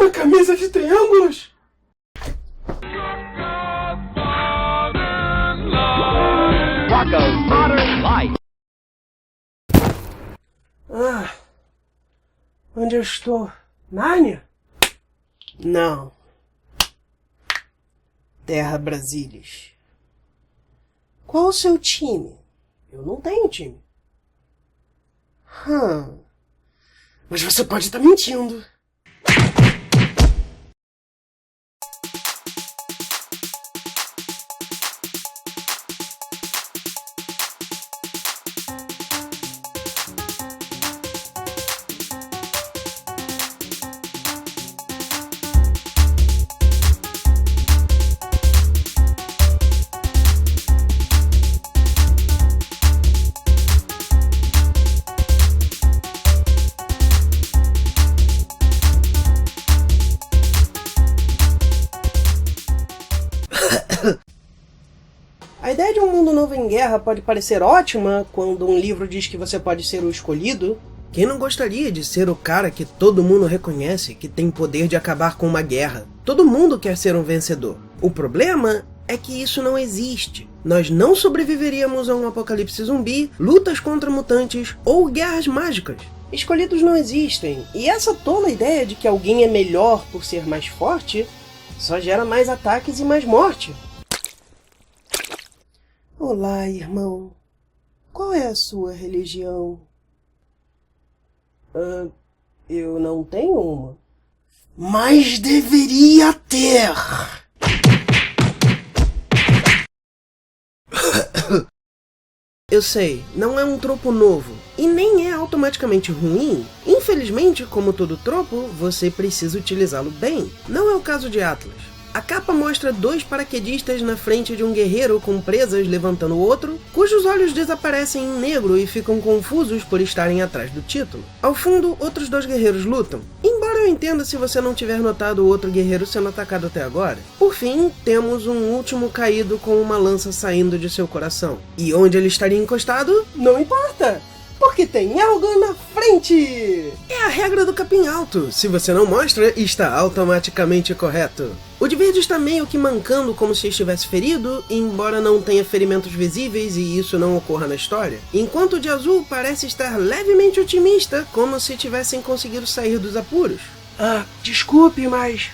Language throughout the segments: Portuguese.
Uma camisa de triângulos? Rocko's Modern Life. Onde eu estou? Nárnia? Não. Terra Brasilis. Qual o seu time? Eu não tenho time. Mas você pode estar mentindo. A ideia de um mundo novo em guerra pode parecer ótima quando um livro diz que você pode ser o escolhido. Quem não gostaria de ser o cara que todo mundo reconhece que tem poder de acabar com uma guerra? Todo mundo quer ser um vencedor. O problema é que isso não existe. Nós não sobreviveríamos a um apocalipse zumbi, lutas contra mutantes ou guerras mágicas. Escolhidos não existem, e essa tola ideia de que alguém é melhor por ser mais forte só gera mais ataques e mais morte. Olá, irmão. Qual é a sua religião? Eu não tenho uma. Mas deveria ter! Eu sei, não é um tropo novo, e nem é automaticamente ruim. Infelizmente, como todo tropo, você precisa utilizá-lo bem. Não é o caso de Atlas. A capa mostra 2 paraquedistas na frente de um guerreiro com presas levantando o outro, cujos olhos desaparecem em negro e ficam confusos por estarem atrás do título. Ao fundo, outros 2 guerreiros lutam, embora eu entenda se você não tiver notado o outro guerreiro sendo atacado até agora. Por fim, temos um último caído com uma lança saindo de seu coração. E onde ele estaria encostado? Não importa! Porque tem algo na frente! É a regra do capim alto. Se você não mostra, está automaticamente correto. O de verde está meio que mancando como se estivesse ferido, embora não tenha ferimentos visíveis e isso não ocorra na história. Enquanto o de azul parece estar levemente otimista, como se tivessem conseguido sair dos apuros. Desculpe, mas...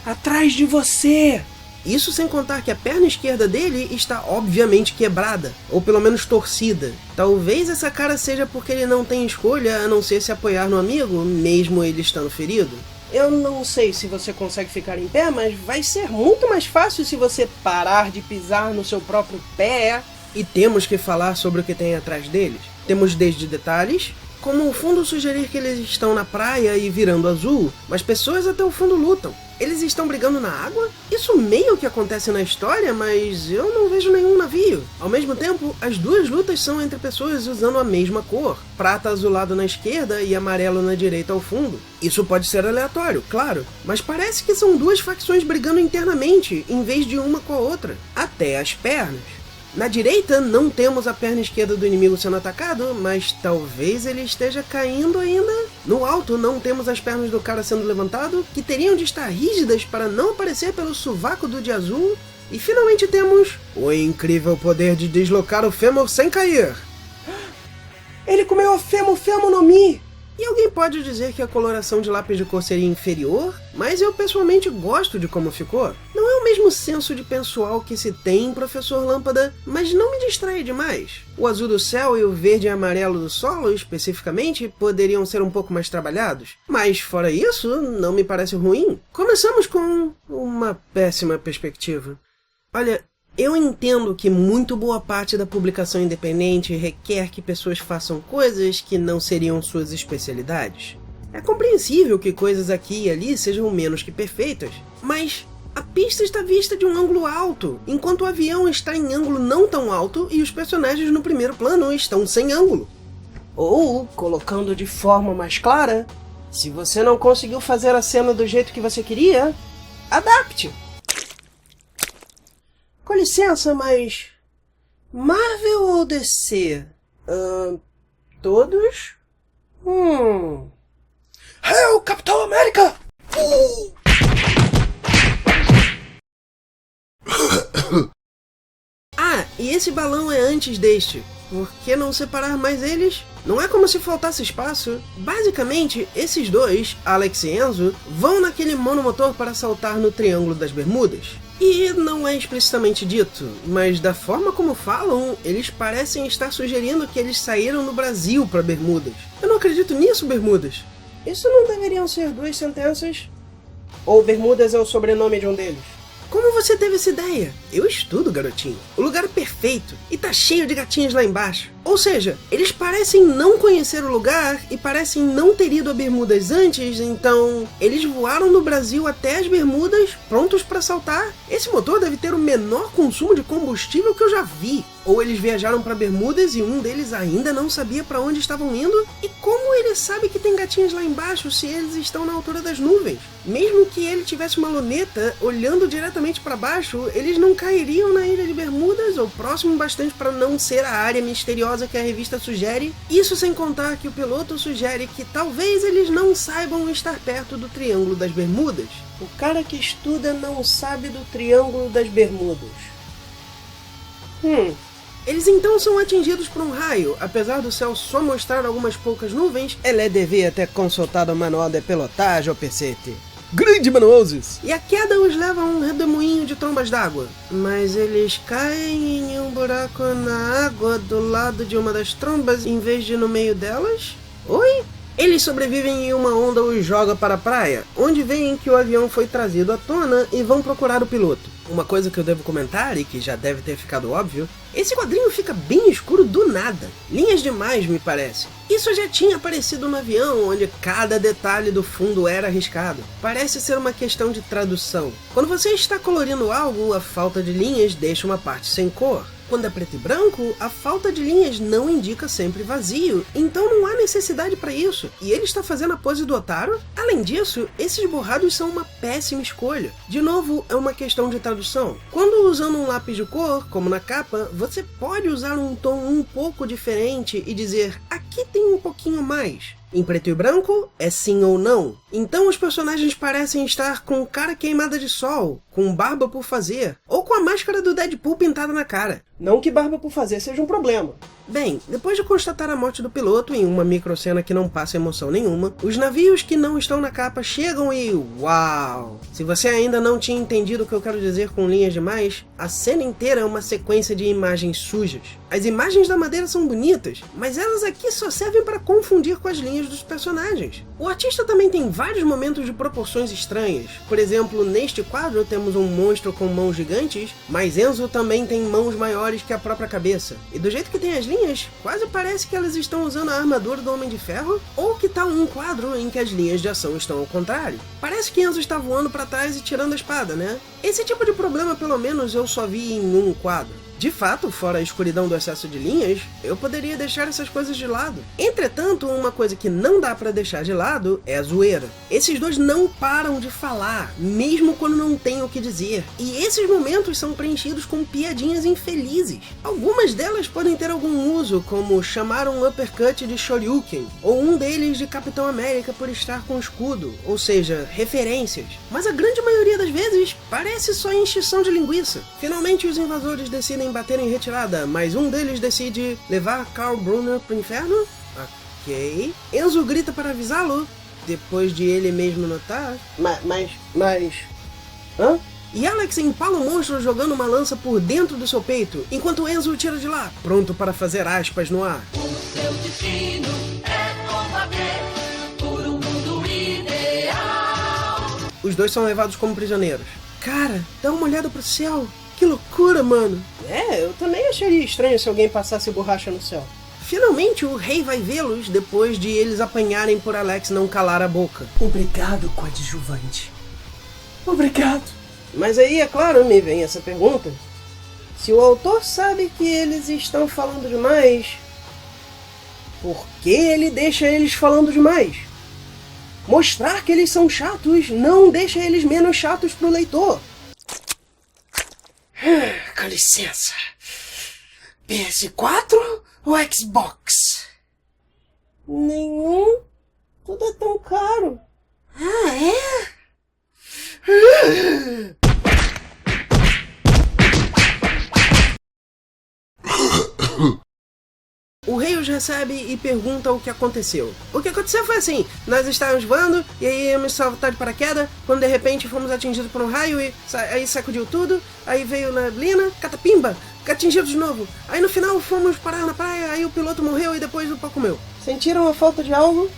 atrás de você! Isso sem contar que a perna esquerda dele está obviamente quebrada, ou pelo menos torcida. Talvez essa cara seja porque ele não tem escolha a não ser se apoiar no amigo, mesmo ele estando ferido. Eu não sei se você consegue ficar em pé, mas vai ser muito mais fácil se você parar de pisar no seu próprio pé. E temos que falar sobre o que tem atrás deles. Temos desde detalhes, como o fundo sugerir que eles estão na praia e virando azul, mas pessoas até o fundo lutam. Eles estão brigando na água? Isso meio que acontece na história, mas eu não vejo nenhum navio. Ao mesmo tempo, as 2 lutas são entre pessoas usando a mesma cor, prata azulado na esquerda e amarelo na direita ao fundo. Isso pode ser aleatório, claro, mas parece que são 2 facções brigando internamente, em vez de uma com a outra. Até as pernas. Na direita, não temos a perna esquerda do inimigo sendo atacado, mas talvez ele esteja caindo ainda. No alto, não temos as pernas do cara sendo levantado, que teriam de estar rígidas para não aparecer pelo sovaco do de azul. E finalmente temos o incrível poder de deslocar o fêmur sem cair. Ele comeu a fêmur no Mi! E alguém pode dizer que a coloração de lápis de cor seria inferior, mas eu pessoalmente gosto de como ficou. Não é o mesmo senso de pessoal que se tem em Professor Lâmpada, mas não me distrai demais. O azul do céu e o verde e amarelo do solo, especificamente, poderiam ser um pouco mais trabalhados. Mas fora isso, não me parece ruim. Começamos com uma péssima perspectiva. Olha, eu entendo que muito boa parte da publicação independente requer que pessoas façam coisas que não seriam suas especialidades. É compreensível que coisas aqui e ali sejam menos que perfeitas, mas a pista está vista de um ângulo alto, enquanto o avião está em ângulo não tão alto e os personagens no primeiro plano estão sem ângulo. Ou, colocando de forma mais clara, se você não conseguiu fazer a cena do jeito que você queria, adapte! Com licença, mas... Marvel ou DC? Todos? Capitão América! esse balão é antes deste. Por que não separar mais eles? Não é como se faltasse espaço. Basicamente, esses dois, Alex e Enzo, vão naquele monomotor para saltar no Triângulo das Bermudas. E não é explicitamente dito, mas da forma como falam, eles parecem estar sugerindo que eles saíram no Brasil para Bermudas. Eu não acredito nisso, Bermudas. Isso não deveriam ser duas sentenças? Ou Bermudas é o sobrenome de um deles? Como você teve essa ideia? Eu estudo, garotinho. O lugar é perfeito e tá cheio de gatinhos lá embaixo. Ou seja, eles parecem não conhecer o lugar e parecem não ter ido a Bermudas antes, então eles voaram no Brasil até as Bermudas, prontos para saltar. Esse motor deve ter o menor consumo de combustível que eu já vi. Ou eles viajaram para Bermudas e um deles ainda não sabia para onde estavam indo? E como ele sabe que tem gatinhos lá embaixo se eles estão na altura das nuvens? Mesmo que ele tivesse uma luneta olhando diretamente para baixo, eles não cairiam na ilha de Bermudas ou próximo bastante para não ser a área misteriosa que a revista sugere? Isso sem contar que o piloto sugere que talvez eles não saibam estar perto do Triângulo das Bermudas. O cara que estuda não sabe do Triângulo das Bermudas. Eles então são atingidos por um raio. Apesar do céu só mostrar algumas poucas nuvens, ele devia ter consultado o manual de pilotagem, o Pecete. Grande manuoses! E a queda os leva a um redemoinho de trombas d'água. Mas eles caem em um buraco na água do lado de uma das trombas em vez de no meio delas? Oi? Eles sobrevivem e uma onda os joga para a praia, onde veem que o avião foi trazido à tona e vão procurar o piloto. Uma coisa que eu devo comentar, e que já deve ter ficado óbvio, esse quadrinho fica bem escuro do nada. Linhas demais, me parece. Isso já tinha aparecido no avião, onde cada detalhe do fundo era arriscado. Parece ser uma questão de tradução. Quando você está colorindo algo, a falta de linhas deixa uma parte sem cor. Quando é preto e branco, a falta de linhas não indica sempre vazio, então não há necessidade para isso. E ele está fazendo a pose do Otário? Além disso, esses borrados são uma péssima escolha. De novo, é uma questão de tradução. Quando usando um lápis de cor, como na capa, você pode usar um tom um pouco diferente e dizer, aqui tem um pouquinho mais. Em preto e branco, é sim ou não. Então os personagens parecem estar com cara queimada de sol, com barba por fazer, ou com a máscara do Deadpool pintada na cara. Não que barba por fazer seja um problema. Bem, depois de constatar a morte do piloto em uma microcena que não passa emoção nenhuma, os navios que não estão na capa chegam e uau! Se você ainda não tinha entendido o que eu quero dizer com linhas demais, a cena inteira é uma sequência de imagens sujas. As imagens da madeira são bonitas, mas elas aqui só servem para confundir com as linhas dos personagens. O artista também tem vários momentos de proporções estranhas. Por exemplo, neste quadro temos um monstro com mãos gigantes, mas Enzo também tem mãos maiores que a própria cabeça. E do jeito que tem as linhas, quase parece que elas estão usando a armadura do Homem de Ferro, ou que tal um quadro em que as linhas de ação estão ao contrário. Parece que Enzo está voando para trás e tirando a espada, né? Esse tipo de problema, pelo menos, eu só vi em um quadro. De fato, fora a escuridão do excesso de linhas, eu poderia deixar essas coisas de lado. Entretanto, uma coisa que não dá pra deixar de lado é a zoeira. Esses dois não param de falar, mesmo quando não têm o que dizer. E esses momentos são preenchidos com piadinhas infelizes. Algumas delas podem ter algum uso, como chamar um uppercut de Shoryuken, ou um deles de Capitão América por estar com escudo, ou seja, referências. Mas a grande maioria das vezes parece só encheção de linguiça. Finalmente os invasores decidem bater em retirada, mas um deles decide levar Carl Brunner pro inferno? Ok. Enzo grita para avisá-lo, depois de ele mesmo notar. Mas... Hã? E Alex empala o monstro jogando uma lança por dentro do seu peito, enquanto Enzo o tira de lá, pronto para fazer aspas no ar. O seu destino é combater por um mundo ideal. Os dois são levados como prisioneiros. Cara, dá uma olhada pro céu. Que loucura, mano! É, eu também acharia estranho se alguém passasse borracha no céu. Finalmente, o rei vai vê-los depois de eles apanharem por Alex não calar a boca. Obrigado, coadjuvante. Obrigado. Mas aí, é claro, me vem essa pergunta. Se o autor sabe que eles estão falando demais, por que ele deixa eles falando demais? Mostrar que eles são chatos não deixa eles menos chatos pro leitor. Com licença. PS4 ou Xbox? Nenhum. Tudo é tão caro. Ah, é? recebe e pergunta o que aconteceu. O que aconteceu foi assim: nós estávamos voando e aí íamos saltar de paraquedas, quando de repente fomos atingidos por um raio e aí sacudiu tudo, aí veio neblina, catapimba, atingidos de novo. Aí no final fomos parar na praia, aí o piloto morreu e depois o pau comeu. Sentiram a falta de algo?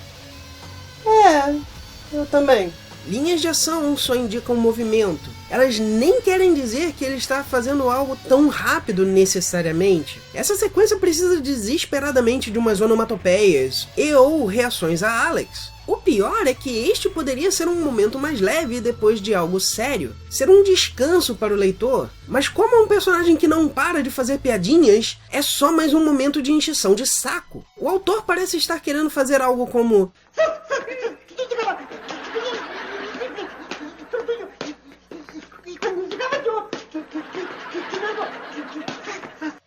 Eu também. Linhas de ação só indicam movimento. Elas nem querem dizer que ele está fazendo algo tão rápido necessariamente. Essa sequência precisa desesperadamente de umas onomatopeias e ou reações a Alex. O pior é que este poderia ser um momento mais leve depois de algo sério, ser um descanso para o leitor, mas como é um personagem que não para de fazer piadinhas, é só mais um momento de encheção de saco. O autor parece estar querendo fazer algo como...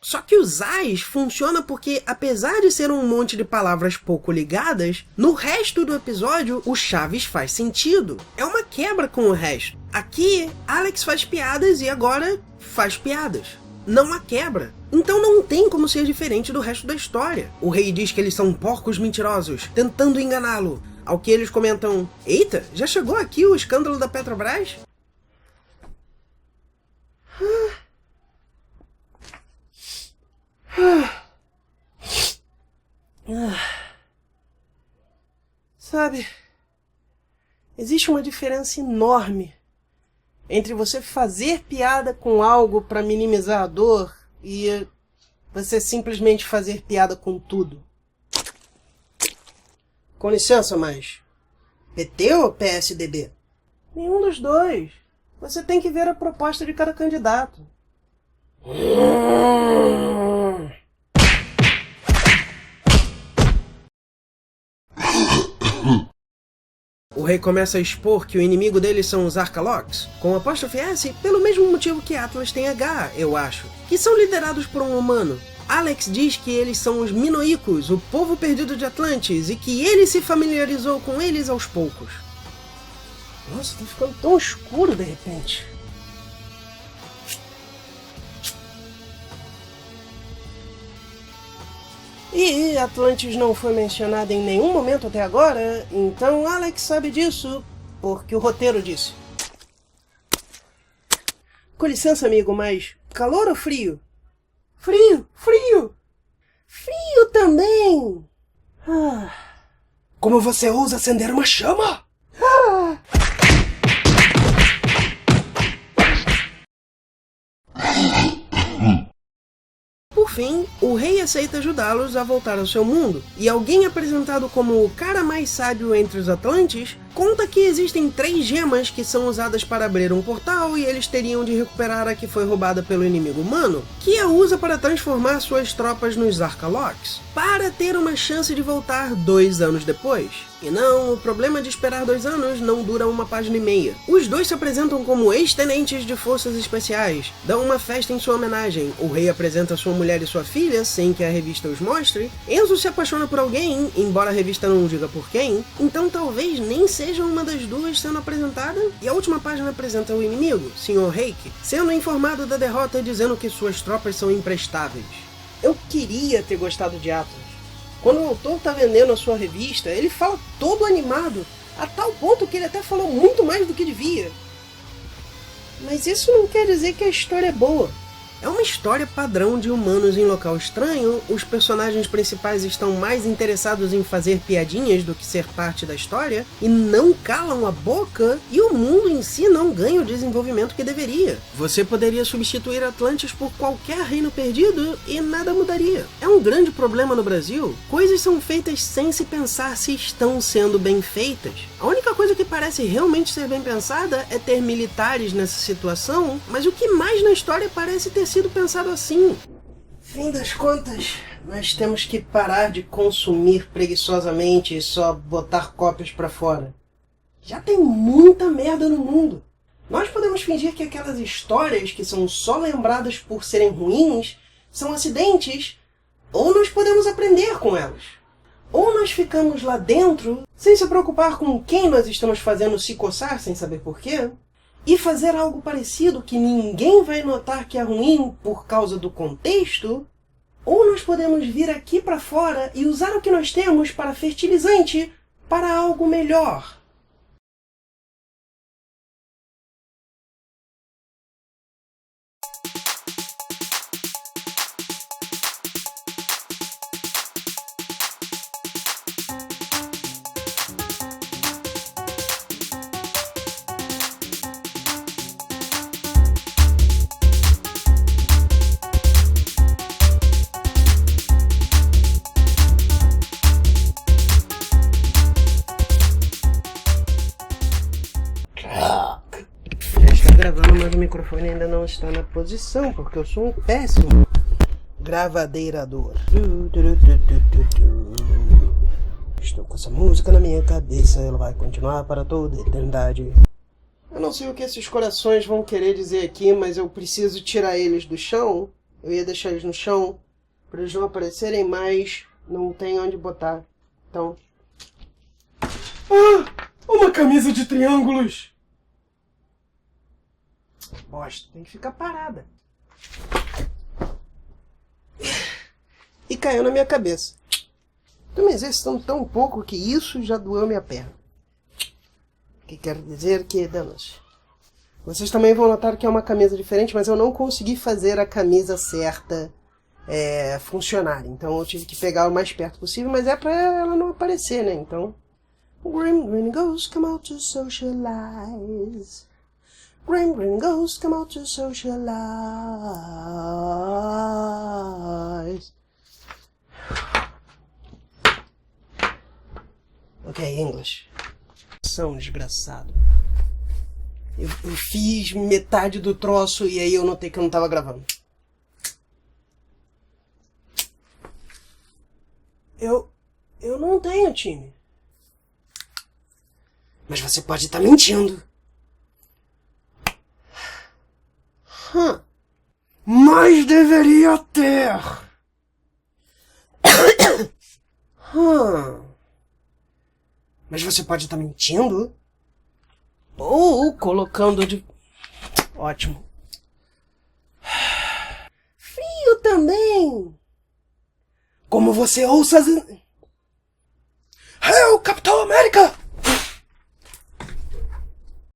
Só que os ais funciona porque, apesar de ser um monte de palavras pouco ligadas, no resto do episódio o Chaves faz sentido. É uma quebra com o resto. Aqui, Alex faz piadas e agora faz piadas. Não há quebra. Então não tem como ser diferente do resto da história. O rei diz que eles são porcos mentirosos, tentando enganá-lo. Ao que eles comentam: eita, já chegou aqui o escândalo da Petrobras? Sabe, existe uma diferença enorme entre você fazer piada com algo para minimizar a dor e você simplesmente fazer piada com tudo. Com licença, mas PT ou PSDB? Nenhum dos dois. Você tem que ver a proposta de cada candidato. O rei começa a expor que o inimigo deles são os Arcalocs, com apóstrofe S, pelo mesmo motivo que Atlas tem H, eu acho, que são liderados por um humano. Alex diz que eles são os Minoicos, o povo perdido de Atlantis, e que ele se familiarizou com eles aos poucos. Nossa, tá ficando tão escuro de repente. E Atlantis não foi mencionada em nenhum momento até agora, então Alex sabe disso, porque o roteiro disse. Com licença, amigo, mas calor ou frio? Frio, frio! Frio também! Como você ousa acender uma chama? Por fim, o rei aceita ajudá-los a voltar ao seu mundo, e alguém apresentado como o cara mais sábio entre os Atlantes, conta que existem 3 gemas que são usadas para abrir um portal e eles teriam de recuperar a que foi roubada pelo inimigo humano, que a usa para transformar suas tropas nos Arcalocs, para ter uma chance de voltar 2 anos depois. E não, o problema de esperar 2 anos não dura 1 página e meia. Os dois se apresentam como ex-tenentes de forças especiais, dão uma festa em sua homenagem, o rei apresenta sua mulher e sua filha, sem que a revista os mostre, Enzo se apaixona por alguém, embora a revista não diga por quem, então talvez nem seja uma das duas sendo apresentada, e a última página apresenta o inimigo, Sr. Reiki, sendo informado da derrota e dizendo que suas tropas são imprestáveis. Eu queria ter gostado de Atlas. Quando o autor está vendendo a sua revista, ele fala todo animado, a tal ponto que ele até falou muito mais do que devia. Mas isso não quer dizer que a história é boa. É uma história padrão de humanos em local estranho, os personagens principais estão mais interessados em fazer piadinhas do que ser parte da história, e não calam a boca, e o mundo em si não ganha o desenvolvimento que deveria. Você poderia substituir Atlantis por qualquer reino perdido e nada mudaria. É um grande problema no Brasil. Coisas são feitas sem se pensar se estão sendo bem feitas. A única coisa que parece realmente ser bem pensada é ter militares nessa situação, mas o que mais na história parece ter sido pensado assim. Fim das contas, nós temos que parar de consumir preguiçosamente e só botar cópias pra fora. Já tem muita merda no mundo. Nós podemos fingir que aquelas histórias que são só lembradas por serem ruins são acidentes, ou nós podemos aprender com elas. Ou nós ficamos lá dentro sem se preocupar com quem nós estamos fazendo se coçar sem saber porquê, e fazer algo parecido que ninguém vai notar que é ruim por causa do contexto, Ou nós podemos vir aqui para fora e usar o que nós temos para fertilizante para algo melhor. Gravando, mas o microfone ainda não está na posição, porque eu sou um péssimo gravadeirador. Estou com essa música na minha cabeça, ela vai continuar para toda a eternidade. Eu não sei o que esses corações vão querer dizer aqui, mas eu preciso tirar eles do chão. Eu ia deixar eles no chão, para eles não aparecerem mais, não tem onde botar. Então... uma camisa de triângulos! Bosta, tem que ficar parada. E caiu na minha cabeça. Estou me exercitando tão pouco que isso já doeu minha perna. O que quero dizer que, danos. Vocês também vão notar que é uma camisa diferente, mas eu não consegui fazer a camisa certa funcionar. Então eu tive que pegar o mais perto possível, mas é pra ela não aparecer, né? Então... Green ghosts come out to socialize. Green ghosts come out to socialize. Ok, English. São desgraçado. Eu fiz metade do troço e aí eu notei que eu não estava gravando. Eu não tenho time. Mas você pode estar mentindo. Mas deveria ter. Mas você pode estar mentindo? Ou colocando de... Ótimo. Frio também. Como você ousa... Capitão América!